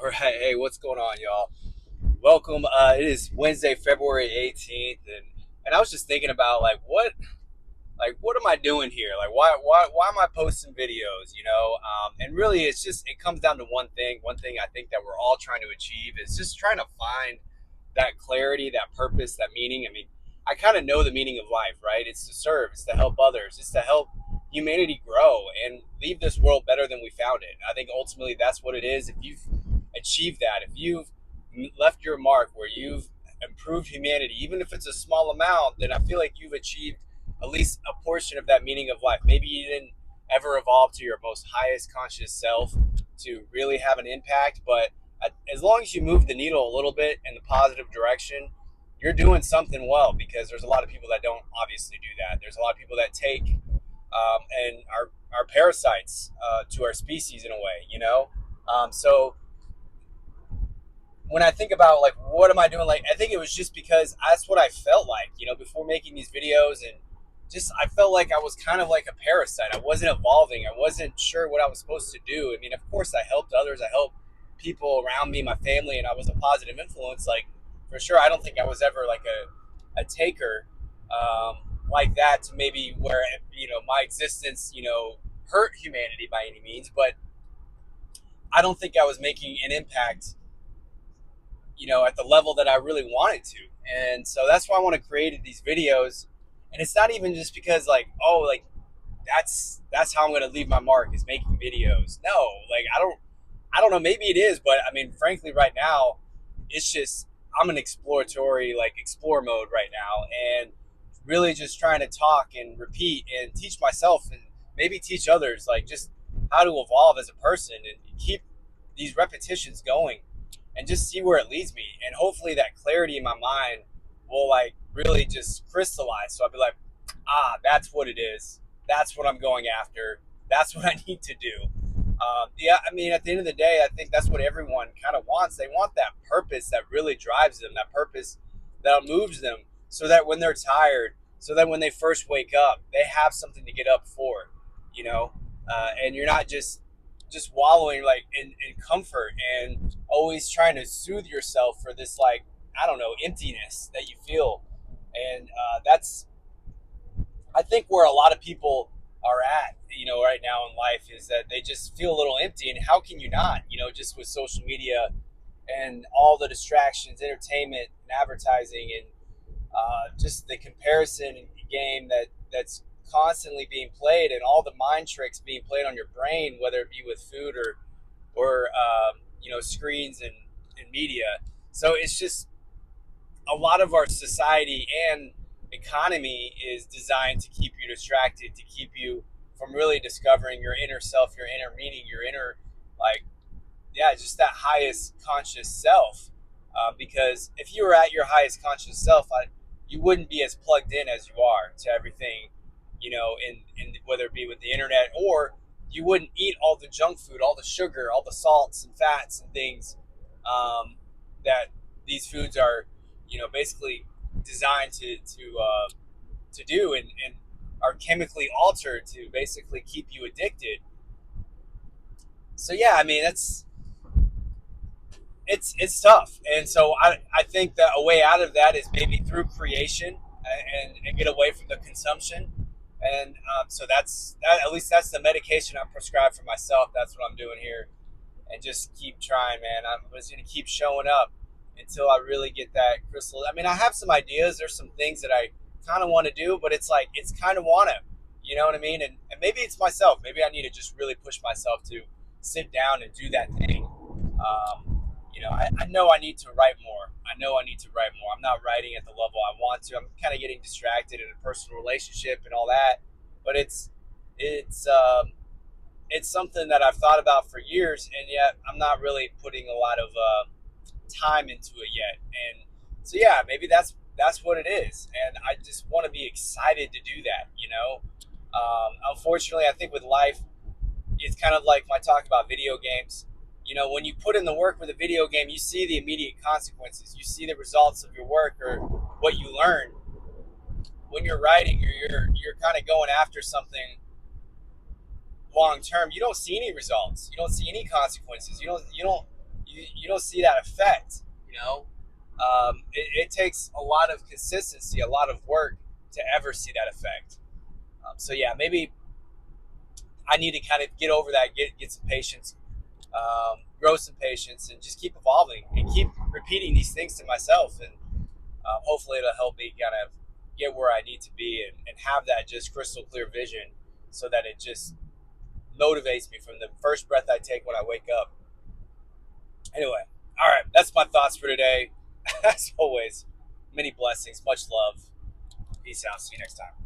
All right, hey, what's going on, y'all? Welcome. It is Wednesday, February 18th, and I was just thinking about what am I doing here? Like, why am I posting videos? And really, it comes down to one thing. One thing I think that we're all trying to achieve is just trying to find that clarity, that purpose, that meaning. I mean, I kind of know the meaning of life, right? It's to serve, it's to help others, it's to help humanity grow and leave this world better than we found it. I think ultimately that's what it is. If you've achieved that, if you've left your mark where you've improved humanity, even if it's a small amount, then I feel like you've achieved at least a portion of that meaning of life. Maybe you didn't ever evolve to your most highest conscious self to really have an impact, but as long as you move the needle a little bit in the positive direction, you're doing something well, because there's a lot of people that don't obviously do that. There's a lot of people that take and are parasites to our species in a way, So when I think about like what am I doing, like I think it was just because that's what I felt like, before making these videos, and just I felt like I was kind of like a parasite. I wasn't evolving. I wasn't sure what I was supposed to do. I mean, of course, I helped others. I helped people around me, my family, and I was a positive influence. Like for sure, I don't think I was ever like a taker like that to maybe where my existence hurt humanity by any means, but I don't think I was making an impact at the level that I really wanted to. And so that's why I want to create these videos. And it's not even just because like that's how I'm going to leave my mark, is making videos. No, like I don't know, maybe it is, but I mean, frankly, right now, it's just, I'm in exploratory, like explore mode right now, and really just trying to talk and repeat and teach myself and maybe teach others, like just how to evolve as a person and keep these repetitions going and just see where it leads me. And hopefully that clarity in my mind will like really just crystallize. So I'll be like, that's what it is. That's what I'm going after. That's what I need to do. Yeah, I mean, at the end of the day, I think that's what everyone kind of wants. They want that purpose that really drives them, that purpose that moves them, so that when they're tired, so that when they first wake up, they have something to get up for, you know? And you're not just wallowing like in comfort and always trying to soothe yourself for this, like, I don't know, emptiness that you feel. And that's, I think, where a lot of people are at, right now in life, is that they just feel a little empty. And how can you not, just with social media and all the distractions, entertainment and advertising, and just the comparison game that's constantly being played, and all the mind tricks being played on your brain, whether it be with food or screens and media. So it's just a lot of our society and economy is designed to keep you distracted, to keep you from really discovering your inner self, your inner meaning, your inner, like, yeah, just that highest conscious self. Because if you were at your highest conscious self, you wouldn't be as plugged in as you are to everything, in whether it be with the internet, or you wouldn't eat all the junk food, all the sugar, all the salts and fats and things that these foods are, basically designed to do, and are chemically altered to basically keep you addicted. So yeah, I mean, it's tough. And so I think that a way out of that is maybe through creation, and get away from the consumption. And so that's that, at least that's the medication I prescribe for myself. That's what I'm doing here, and just keep trying, man. I'm just going to keep showing up until I really get that crystal. I mean, I have some ideas. There's some things that I kind of want to do, but it's like, it's kind of want to, you know what I mean? And maybe it's myself. Maybe I need to just really push myself to sit down and do that thing. I know I need to write more. I know I need to write more. I'm not writing at the level I want to. I'm kind of getting distracted in a personal relationship and all that. But it's something that I've thought about for years, and yet I'm not really putting a lot of time into it yet. And so yeah, maybe that's what it is. And I just want to be excited to do that. Unfortunately, I think with life, it's kind of like my talk about video games. When you put in the work with a video game, you see the immediate consequences. You see the results of your work or what you learn. When you're writing, or you're kind of going after something long term, you don't see any results. You don't see any consequences. you don't see that effect. It takes a lot of consistency, a lot of work to ever see that effect. So yeah, maybe I need to kind of get over that, get some patience, grow some patience, and just keep evolving and keep repeating these things to myself. And hopefully it'll help me kind of get where I need to be and have that just crystal clear vision so that it just motivates me from the first breath I take when I wake up. Anyway, all right, that's my thoughts for today. As always, many blessings, much love. Peace out. See you next time.